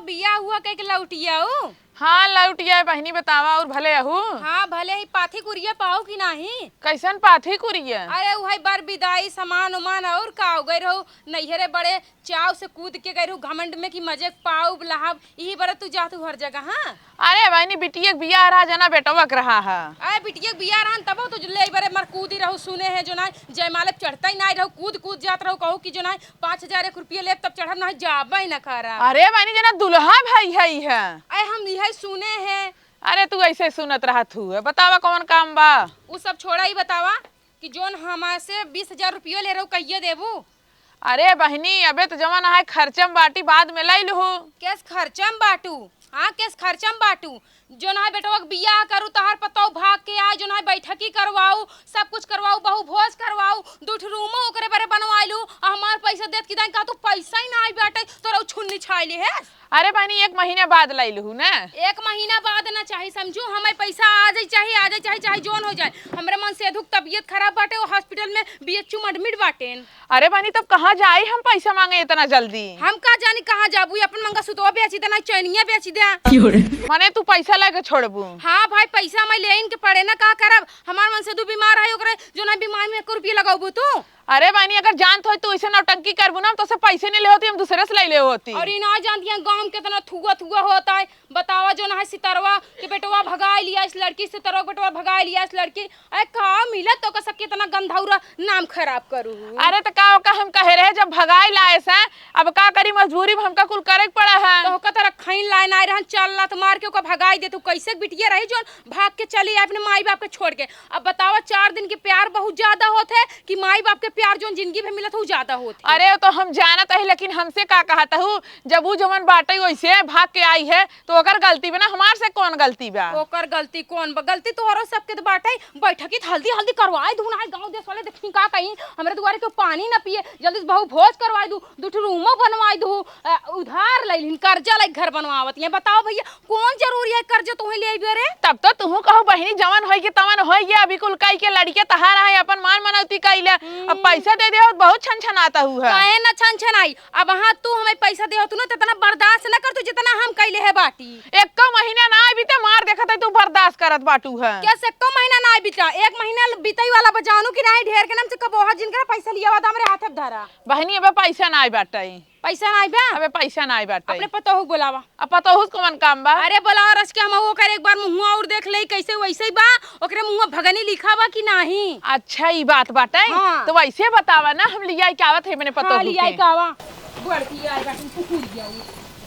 बिया हुआ कह के लौटिया हो। हाँ लौटिया बहनी बतावा और भले आहू। हाँ भले ही पाथी कुरिया पाओ कि नहीं। कैसन पाथी कुरिया? अरे वही बर विदाई सामान उमान और का हो गई रहो नैहरे बड़े चाव से कूद के गई रहो घमंड में कि मजे पाओ लहाब यही बड़ा तू जातू हर जगह। हाँ अरे बहनी बिटिया बिया रहा जना बेटवक रहा है। अरे बिटिया बिया रहन तब तो ले बड़े मर कूद ही रहो सुने है जो ना जयमाले चढ़ता ही नहीं रहो कूद कूद जात रहो कहू कि जो ना 5,000 रुपये ले तब चढ़ नहीं जाबा ही न खरा। अरे बहनी जना दुल्हा भाई है। अरे हम यही सुने हैं। अरे तू ऐसे सुनत रहा थू बतावा कौन काम बा? वो सब छोड़ा ही बतावा कि जोन हमारे से 20,000 रुपये ले रहो कहिए देबू। अरे बहनी अबे तो जवन है खर्चम बाटी बाद में लाई लू। केस खर्चम बाटू। हाँ केस खर्चम बाटू जो ना बेटवा बियाह करू तहार पताओ भाग के आए जो ना बैठकी करवाऊ सब कुछ करवाऊ बहु भोज करवाऊ दूठ रूमो ओकरे बारे बनवाइलू हमार पैसा देत कि का तू पैसा ही ना आई बाटे तोरा छुन्नी छाइले है। अरे बहनी 1 महीने बाद लाई लू ना। 1 महीना बाद ना चाहिए समझू हमें पैसा आ जाए चाहे जोन हो जाए हमरे मन से दुख तबीयत खराब बाटे वो हॉस्पिटल में बीएचयू में एडमिट बाटे। अरे बहनी तब कहाँ जाई हम पैसा मांगे इतना जल्दी? हम का जानी कहाँ जाबू अपन मंगा सुतवा बेची देना चैनिया बेची दे माने तू पैसा लेके छोड़बू? हाँ भाई पैसा मैं ले इनके पड़े ना का करब हमार मन से दू बीमार है ओकरे जो ना बीमार में 1 रुपया लगाबू तू। अरे बहनी अगर जानत हो तो ऐसे नौटंकी करबू ना तो से पैसे नहीं ले होती हम दूसरे से ले होती। और ना जानती है गांव में कितना थुआ होता है बतावा जो ना है सितरवा के बेटवा भगा लिया इस लड़की सितरवा बेटवा भगा लिया इस लड़की। अरे कहा मिला तो का सबके इतना गंधाउरा नाम खराब करू। अरे तो का हम कहे रहे जब भगाई लाए से अब का करी मजबूरी में हमका कुल करे पड़ा है। तो का तरह खैन लाइन आए रहन चल लात मार के ओका भगाई दे तू कैसे बिटिया रही जो भाग के चली अपने माई बाप के छोड़ के। अब बतावा 4 दिन के प्यार बहुत ज्यादा होते कि माई बाप के प्यार जो जिंदगी में मिलत हो ज्यादा होते। अरे तो हम जानत है लेकिन हमसे का कहता हूँ जब वो जवन बाटे वैसे भाग के आई है तो ओकर गलती बना हमार से कौन गलती बा? ओकर गलती कौन बा? गलती तो हरो सबके तो बाटे बैठकी हल्दी हल्दी करवाए दूना है गांव देश वाले देखी का कहीं हमरे दुआरे के पानी न पिए जल्दी से बहु भोज करवाए दू दूठ रूमो बनवाए दू उधार लइलिन कर्जा लाई घर बनवावत ये बताओ भैया कौन जरूरी है कर्जा तुम्हें ले आइबे रे? तब तो तू कहो बहनी जवन होई के तवन होई के अभी कुल कई के लड़के तहारा है अपन मान मनौती कइले अब पैसा दे दे बहुत छनछनाता हुआ काहे न छनछनाई। अब हां तू हमें पैसा दे तू ना इतना बर्दाश्त न कर तू जितना हम कइले है बाटी। 1 महीना ना बीते मार देखत है तू बर्दाश्त करत बाटू है। कैसे 1 महीना ना बीता 1 महीना बीतई वाला बजानू कि नहीं ढेर के नाम से कबोहा जिनका पैसा लिया बा हमरे हाथ में धरा। बहनी अब पैसा ना आई बाटे पैसा ना आई बा अबे पैसा ना आई बाटे अपने पतोहू बोलावा। अब पतोहू कौन काम बा? अरे बोलावा रस के हम वो कर एक बार मुंह और देख ले कैसे वैसे ही बा ओकरे मुंह भगनी लिखा बा कि नहीं। अच्छा ई बात बाटे हाँ। तो वैसे बतावा ना हम लिया के आवत है मैंने पतोहू हाँ, लिया के आवा बढ़ती आई बा तुम फूल जाऊ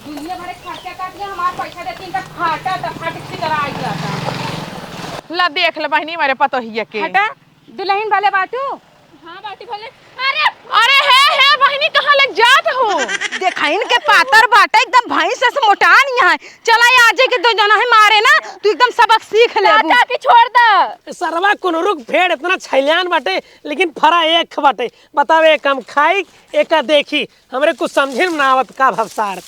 दुनिया भरे खर्चा काट के हमार पैसा देती इनका फाटा त फाटक से करा आई जाता। ला देख ले बहनी मेरे पतोहिया के हटा दुल्हन वाले बाटू। हां बाटी भले। अरे है बहनी कहां लग जात हो? देखा इनके पातर बाटा एकदम भैंस से मोटा नहीं है चला आजे के 2 जना है मारे ना तू एकदम सबक सीख ले बेटा की छोड़ द सरवा कोनरुक भेड़ इतना छैलान बाटे लेकिन फरा एक बाटे बतावे एक हम खाई एक देखी हमरे कुछ समझे में ना आवत का भवसार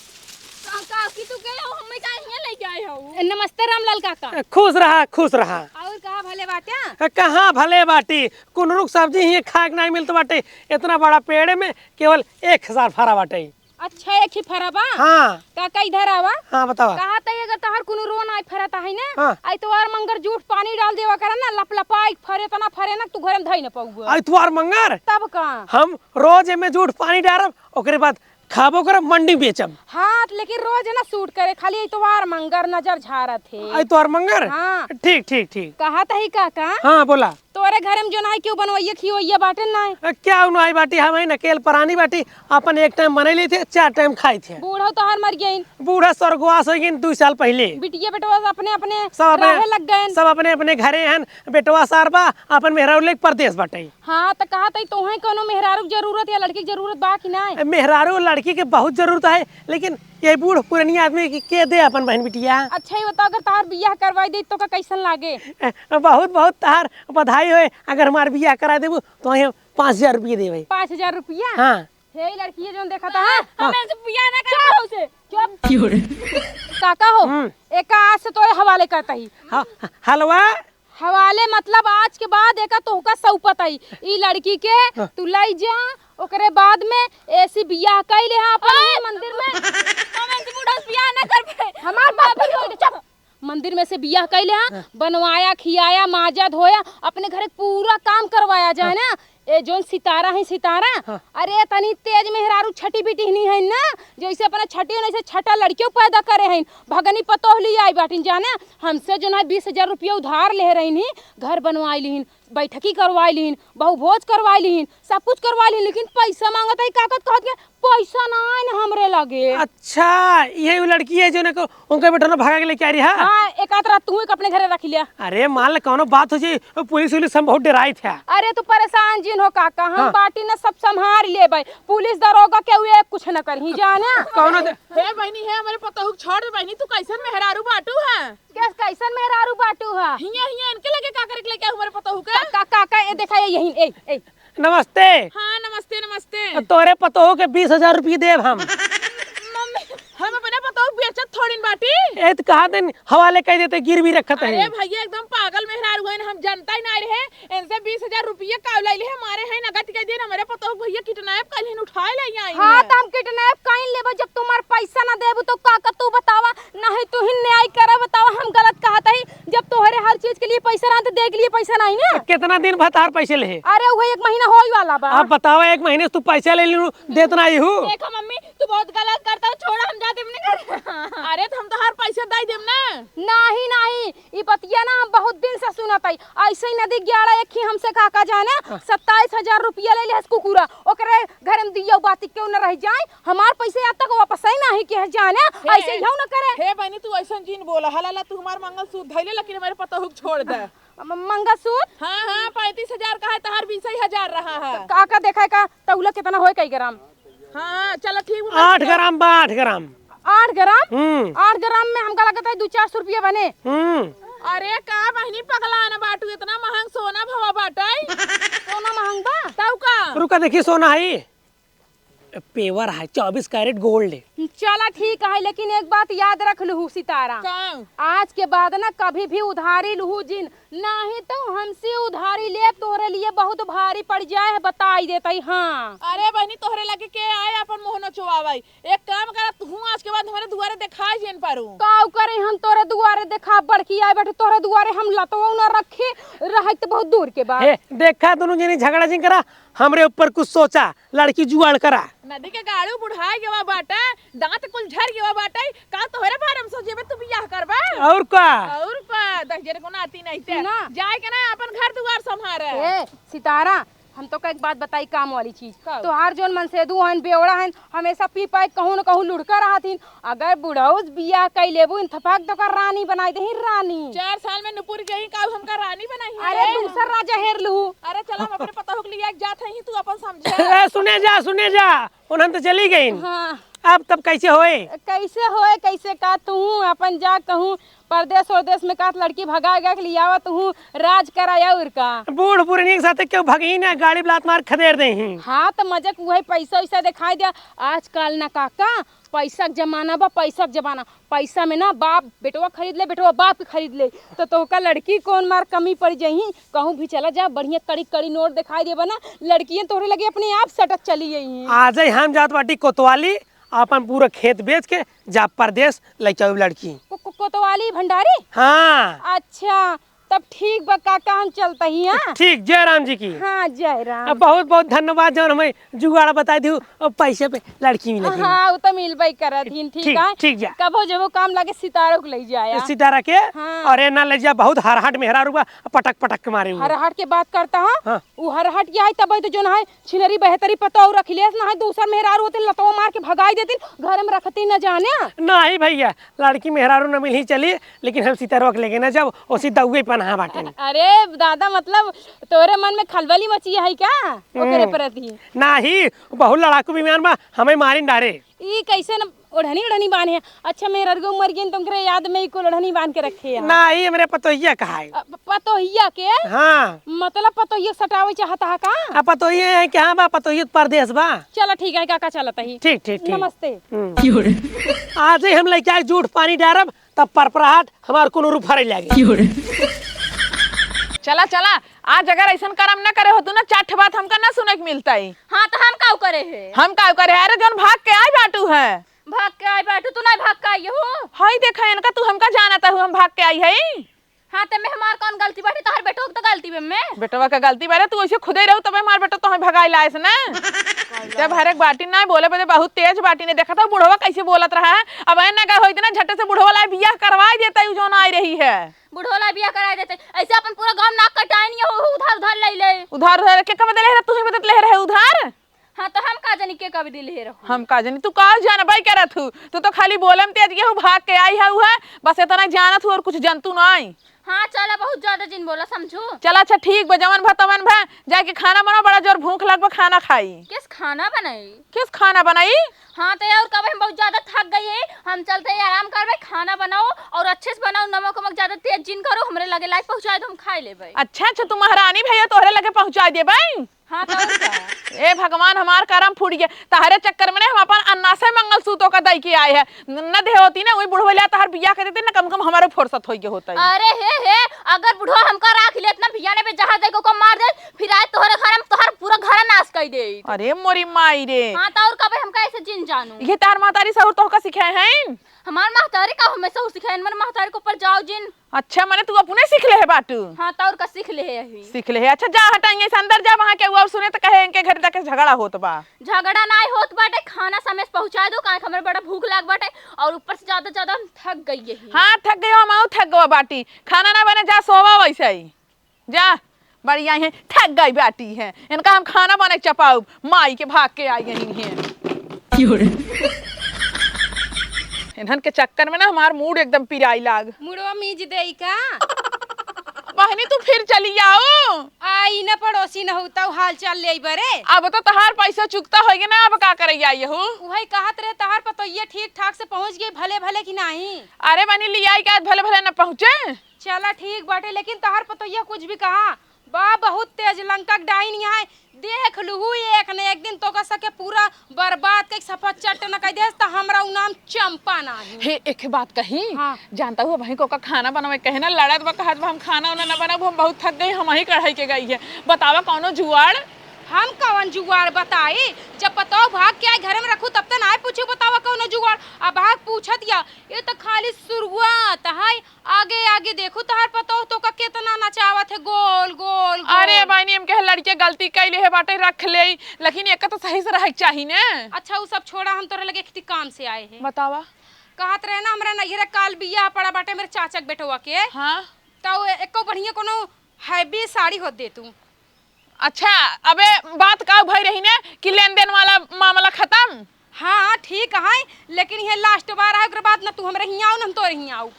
का की तू गए हो हमें का यहां लेके आए हो। नमस्ते रामलाल काका। खुश रहा और कहा भले बाटा कहाँ भले बाटी कोनरुक सब्जी ही खाए नहीं मिलत बाटे इतना बड़ा पेड़ में केवल 1000 फरा बाटे। अच्छा एक ही फरा बा। हाँ काका इधर आवा। हाँ बतावा कहा त अगर तहर कोनो रोन आई फरता है ना हाँ। आई तोवार मंगर जूठ पानी डाल देवा करा ना लपलपाई फरे तना फरे ना तू घर में धई न पाऊगा। आई तुआर मंगर तब का हम रोज में झूठ पानी डारब ओकरे बाद खाबो कर मंडी बेचब। हाँ लेकिन रोज ना सूट करे खाली इतवार मंगर नजर झारत है। आई तुआर मंगर हाँ। ठीक कहा तही काका हाँ बोला तोरे घर में जो ना क्यों बनवाइए खियोइए बाटे ना क्या उन्हें बाटी हम नकेल परानी बाटी अपन एक टाइम बने ली थे 4 टाइम खाई थे। बूढ़ा तो हर मर गई बूढ़ा स्वर्गवास हो गई 2 साल पहले। बिटिया बेटवा अपने अपने सब रहे लग गए सब अपने अपने घरे हैं बेटवा सारबा अपन मेहरारू लेके परदेश बाटे। हाँ तो कहा तही तोहे कोनो मेहरारू की जरूरत या लड़की की जरूरत बा कि ना? मेहरारू लड़की के बहुत जरूरत है लेकिन ये बूढ़ पुरानी आदमी के दे अपन बहन बिटिया। अच्छा ही बता अगर तार बियाह करवाई दे तो का कैसन लागे? बहुत बहुत तार बधाई हो अगर हमार बियाह करा देबू तो हम 5000 रुपये देवे। 5000 रुपया? हाँ हे लड़की जो देखा था हमें से बियाह ना करा उसे चुप काका हो एक आज से तोरे हवाले करता ही। हलवा हवाले मतलब आज के बाद एका तोहका सौपत आई ई लड़की के तू लाई जा ओकरे बाद में ऐसी बियाह कइले हां अपन मंदिर में हमें से बूढ़ा बियाह ना में से बियाह कैले हाँ बनवाया खियाया माजा धोया अपने घर पूरा काम करवाया जाए ना। ए जोन सितारा है सितारा अरे तनी तेज मेहरारू छठी बिटी नहीं है ना जैसे अपना छठी नहीं से छठा लड़कियों पैदा करे हैं भगनी पतोह ली आई बाटिन जाने हमसे जो ना 20,000 रुपया उधार ले रही घर बनवाई लीन बैठकी करवाई लीन बहु भोज करवाई लीन सब कुछ करवा लीन लेकिन पैसा मांगत है काकत कहत के पैसा ना हमरे लगे। अच्छा ये वो लड़की है जो ने को उनके बेटा भागा के लेके आ रही है। हाँ एक आध रात तू अपने घरे रख लिया। अरे मान ले कौनो बात हो जी पुलिस उलिस हम बहुत डराई थे। अरे तू परेशान जिन हो काका हम बाटी ने सब संभाल ले भाई पुलिस दरोगा के हुए कुछ न करही जाने कौनो हे बहनी है हमारे पतोहू छोड़ दे बहनी तू कैसन मेहरारू बाटू है कैसन मेहरारू बाटू है हिया हिया इनके लगे का करे के लेके हमारे पतोहू के काका ए देखा यही ए नमस्ते। हाँ नमस्ते नमस्ते। तोरे पतोह के 20,000 रुपये देव हम हम अपने पतोहू बेचत थोड़ी बाटी ए तो कहा दिन हवाले कह देते गिरवी रखत है। अरे भैया एकदम पागल मेहरारू है हम जनता ही नहीं रहे इनसे 20,000 रुपये कावला ले हमारे है नगद के दिन हमारे पतोहू भैया किडनैप कल ही उठा ले आई। हां त हम किडनैप कहीं लेबो जब तुम्हार पैसा ना देबो तो काका तू बतावा नहीं तू ही न्याय करे बतावा हम गलत कहत है जब तोहरे हर चीज के लिए पैसा ना तो दे के लिए पैसा नहीं ना कितना दिन भतार पैसे ले। अरे वो 1 महीना होई वाला बा। आप बताओ 1 महीने से तू पैसा ले लियो देत ना हूं। देखो मम्मी तू बहुत गलत करता है छोड़ हम जाते अपने घर। अरे तो हम तो हर पैसे दे देम ना। नहीं ई बतिया ना हम बहुत दिन से सुनत है ऐसे ही नदी 11 एक ही हमसे काका जाने 27,000 रुपया ले ले कुकुरा ओकरे घर में दियो बाती क्यों न रह जाए हमार पैसे आज तक वापस ही नहीं के जाने ऐसे ही न करे। हे बहनी तू ऐसा जीन बोला हलाला तू हमार मंगलसूत्र धइले लेकिन हमारे पतोहू छोड़ दे। मंगलसूत्र हाँ 35,000 का है तो हर 20,000 रहा है। काका देखा का तौला कितना होए कई ग्राम। हाँ चलो ठीक 8 ग्राम 8 ग्राम 8 ग्राम 8 ग्राम में हमका लगता है 200-400 रुपया बने। अरे का बहनी पगला न बाटू इतना महंग सोना भवा बाटाई सोना महंग बा तब का रुका देखी सोना है पेवर है 24 कैरेट गोल्ड। चला ठीक है लेकिन एक बात याद रख लू सितारा आज के बाद ना कभी भी उधारी लू जिन नहीं तो हमसे उधारी ले तोरे लिए बहुत भारी पड़ जाए बताई देता ही। हाँ अरे बहनी तोहरे लगे के आए अपन मुंह न चुआवाई एक काम करा तू आज के बाद हमारे दुआरे दिखाई जेन पारू काऊ करे हम तोरे दुआरे देखा बड़की आए बैठे तोरे दुआरे हम लतवा न रखे रहे तो बहुत दूर के बाद देखा दोनों जनी झगड़ा जिन करा हमरे ऊपर कुछ सोचा लड़की जुआड़ करा नदी के गाड़ू बुढ़ाई गवा बाटा दांत कुल झर गवा बाटा का तोहरे फारम सोचे तू बियाह करबा और का दस जरे को नाती नहीं ते जाए के ना अपन घर दुआर संभारे। ए सितारा हम तो एक बात बताई काम वाली चीज तो हर जोन मनसेदू हन बेवड़ा हन हमेशा पी पाए कहूं न कहूं लुढ़का रहथिन अगर बुढ़ौस बियाह कई लेबू इंतफाक तो कर रानी बनाई देही रानी 4 साल में नुपुर गई का हमका रानी बनाई अरे दूसर राजा हेर लू। अरे चल हम अपने पता होक लिया जात है तू अपन समझे सुने जा उन्हन तो चली गई। हाँ अब तब कैसे होए कैसे का तू अपन जा कहूं परदेश और में का लड़की भगा गया लियावा तू राज कराया उर का बूढ़ पुरनी के साथ क्यों भगी ना गाड़ी ब्लात मार खदेड़ दे। हाँ तो मजाक वही पैसा वैसा दिखाई दिया आजकल ना काका पैसा के जमाना बा पैसा के जमाना पैसा में ना बाप बेटवा खरीद ले बेटवा बाप के खरीद ले तो का लड़की कौन मार कमी पड़ जाही कहूँ भी चला जा बढ़िया कड़ी कड़ी नोट दिखाई दे बना लड़कियां तोहरे लगे अपने आप सटक चली गई। आज हम जात बाटी कोतवाली अपन पूरा खेत बेच के जा परदेश लइका लड़की कोतवाली भंडारी। हाँ अच्छा तब ठीक बा काका हम चलते ही। हाँ ठीक जय राम जी की। हाँ जय राम बहुत बहुत धन्यवाद जो हमें जुगाड़ बता दी पैसे पे लड़की मिलेगी। हाँ वो तो मिलबे करथिन ठीक है ठीक जा कबो जब काम लगे सितारा को ले जाया सितारा के। हाँ। अरे ना ले जा बहुत हरहट मेहरा रुआ पटक पटक के मारे हरहट के बात करता है। हाँ। वो हरहट क्या है तब तो जो ना है छिनरी बेहतरी पता रख लिया ना है दूसरा मेहरारू होते लतवा मार के भगाई देती घर में रखती न जाने नहीं भैया लड़की मेहरारू न मिल ही चली लेकिन हम सितारा के लेके ना जब उसी दउए पना बाटे। अरे दादा मतलब तोरे मन में खलबली मची है क्या ओकरे प्रति नहीं बहुत लड़ाकू विमान बा हमें मारी डारे ई कैसे न ओढ़नी बांधे है। अच्छा मेरा मर गई तुमरे याद में को ओढ़नी बांध के रखे है। नहीं हमरे पतोहिया कहा है पतोहिया के। हाँ मतलब पतोहिया सटावे चाहता है का पतोहिया है क्या बा पतोहिया परदेश बा। चलो ठीक है काका चलता ही ठीक नमस्ते। आज ही हम लेके जूठ पानी डारब तब परपराहट हमार कोनो रूप हरे लागे। चला आज अगर ऐसा करम न करे हो तो ना चाट बात हमका ना सुने के मिलता है। हाँ तो हम काऊ करे है अरे जन भाग के आई बाटू है भाग के बैठू तू नहीं भाग के आई हो। हाय देखा इनका तू हमका जानता हूँ हम भाग के आई है। हाँ ते में हमार कौन गलती बाटे तोहर बेटो तो गलती बे में। बेटवा का गलती बारे तू ऐसे खुदे रहू तब हमार बेटा तो हम भगाई लाए से ना। जब हर एक बाटी ना बोले बजे बहुत तेज बाटी ने देखा था बुढ़वा कैसे बोलत रहा है। अब ना का होई ना झट्टे से बुढ़वा ला बियाह करवाई देता है जो ना आई रही है। बुढ़ोला बियाह करा देते ऐसे अपन पूरा गांव नाक कटाई नहीं हो उधार उधार ले ले। उधार के का बदले तू ही बदल ले रहे उधार। हाँ तो हम का जानी के कब दिल हे रहो। हम का जानी तू का जान भाई करे तू तो खाली बोलम तेज के भाग के आई है बस इतना जानत हूँ और कुछ जानतू नहीं। हाँ चला बहुत ज्यादा जिन बोला समझू। चला अच्छा ठीक बा जवन भतवन भा जाके खाना बनाओ बड़ा जोर भूख लगबा खाना खाई। किस खाना बनाई? किस खाना बनाई? हाँ तो और कब हम बहुत ज्यादा थक गई है हम चलते हैं आराम करबे खाना बनाओ और अच्छे से बनाओ नमक वमक ज्यादा तेज जिन करो हमरे लगे लाइफ पहुंचाए तो हम खा लेबे। अच्छा अच्छा तुम महारानी भैया तोहरे लगे पहुंचा दे भाई। हाँ तो ए भगवान हमार करम फूट गया तहरे चक्कर में हम अपन अन्ना से मंगल सूतो का दई के आए है न दे होती ना वही बुढ़वा तहर बियाह कर देते ना कम कम हमारे फुर्सत होई के होता है। अरे हे अगर बुढ़वा हमका राख ले इतना भियाने पे जहाज दे को मार दे फिर आज तोहरे घर में तोहर पूरा घर नाश कर दे। अरे मोरी माई रे। हाँ तो और कब हमका ऐसे जिन जानू। ये तार मातारी सहुर तोहका सिखाए हैं। हमार महतारी का हमेशा सिखाए मन महतारी के ऊपर जाओ जिन। अच्छा मैंने तू अपने सीख ले है बाटू। हाँ तो और का सीख ले है यही। सीख ले है अच्छा जा हटाएंगे इस अंदर जा वहां के और सुने तो कहे इनके घर जाके झगड़ा होत बा। झगड़ा ना होत बाटे खाना समय से पहुंचा दो काहे हमरे बड़ा भूख लाग बाटे और ऊपर से ज्यादा हम थक गई है। हाँ थक गई हम थक गवा बाटी खाना ना बने जा सोवा वैसे ही जा बढ़िया है थक गई बाटी है इनका हम खाना बने चपाऊ माई के भाग के आई यही है। इन्हन के चक्कर में ना हमार मूड एकदम पिराई लाग। मुड़वा मीज देई का बहनी तू फिर चली आओ। आई न पड़ोसी न होता हाल चाल ले बरे। अब तो तहार पैसा चुकता होगी ना अब का करे आई हो। वही कहत रहे तहार पर तो ये ठीक ठाक से पहुंच गई भले भले की नहीं। अरे बनी लिया का भले भले न पहुंचे। चला ठीक बाटे लेकिन तहार पर तो ये कुछ भी कहा बा बहुत तेज लंका डाइन यहाँ देख लू एक न एक दिन तो का सके पूरा बर्बाद के सफा चट न कह दे त हमरा उ नाम चंपा नाही। हे एक बात कही हाँ। जानता हूँ भाई को का खाना बनावे कहे ना लड़त बा कहत बा हम खाना उना न बनाबो हम बहुत थक गई हम ही कढ़ाई के गई है बतावा कौनो जुआड़। हम कौन जुगाड़ बताई जब बताओ भाग के घर में रखू तब तक ना पूछो बतावा कौन जुगाड़ अब भाग पूछत या ये तो खाली शुरुआत है आगे आगे देखो तहार पतो तो का कितना नचावत है गोल गोल गोल। अरे भाई ने हम कहे लड़के गलती कैले है बाटे रख ले लेकिन एक तो सही से रहे चाहिए ना। अच्छा वो सब छोड़ा हम तोरे लगे किसी काम से आए हैं। बतावा कहत रहे ना हमरा नहिरे काल बियाह पड़ा बाटे मेरे चाचा के बेटवा के। हाँ तो एको बढ़िया कोनो हैवी साड़ी हो दे तू। अच्छा अबे बात का भई रही ने कि लेन देन वाला मामला खत्म। हाँ ठीक है लेकिन ये लास्ट बार है बाद ना तू हमरे हियां आओ ना हम तोरे हियां आओ।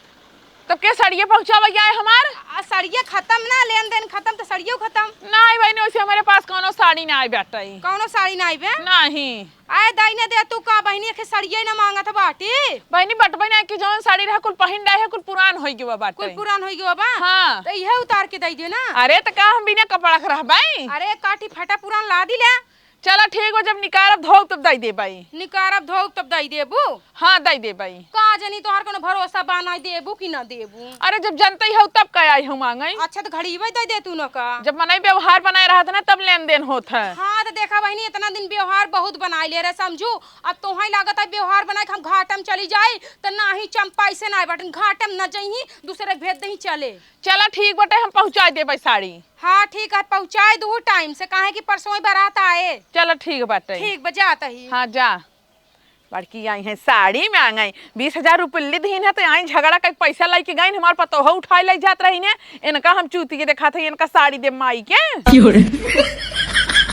तब के सड़िए पहुंचावा गया है हमार सड़िए खत्म ना लेन देन खत्म तो सड़ियो खत्म ना आई भाई ने वैसे हमारे पास कोनो साड़ी ना आई बेटा कौनो साड़ी ना आई बे नहीं आए दाइने दे तू का बहनी के सड़िए ना मांगत बाटी। बहनी बटबई ना कि जौन साड़ी रहा कुल पहिन रहे है कुल पुरान होई गवा बाटे कुल पुरान होई गयो बा। हाँ तो यह उतार के दई दे ना। अरे तो का हम बिना कपड़ा के रहबाई। अरे काटी फटा पुरान ला दी ले। चला ठीक हो जब निकारब धोब तब दई दे बाई। निकारब धोब तब दई देबू। हाँ दई दे बाई। का जनी तोहर कोनो भरोसा बाना देबू कि ना देबू। अरे जब जनता ही हो तब का आई हम मांगई। अच्छा तो घड़ी वही दई दे तू न का जब मनाई व्यवहार बनाए रहा था ना तब लेन देन होत है। हाँ तो देखा बहनी इतना दिन व्यवहार बहुत बनाई ले रहे समझू अब तोहाई लागत है व्यवहार बनाए हम घाटम चली जाए तो ना ही चंपा से ना बटन घाटम न जही दूसरे भेद नहीं चले। चला ठीक बटे हम पहुंचा दे बाई साड़ी। हाँ ठीक है पहुँचाए दू टाइम से काहे कि परसों बारात आए। चलो ठीक बाटे ठीक बजाता ही। हाँ जा लड़की आई है साड़ी में आ गई 20,000 रुपये दीन है तो आई झगड़ा का पैसा लाई के गई हमारे पतोह उठाए लाई जात रही ने इनका हम चूती के देखा था इनका साड़ी दे माई के।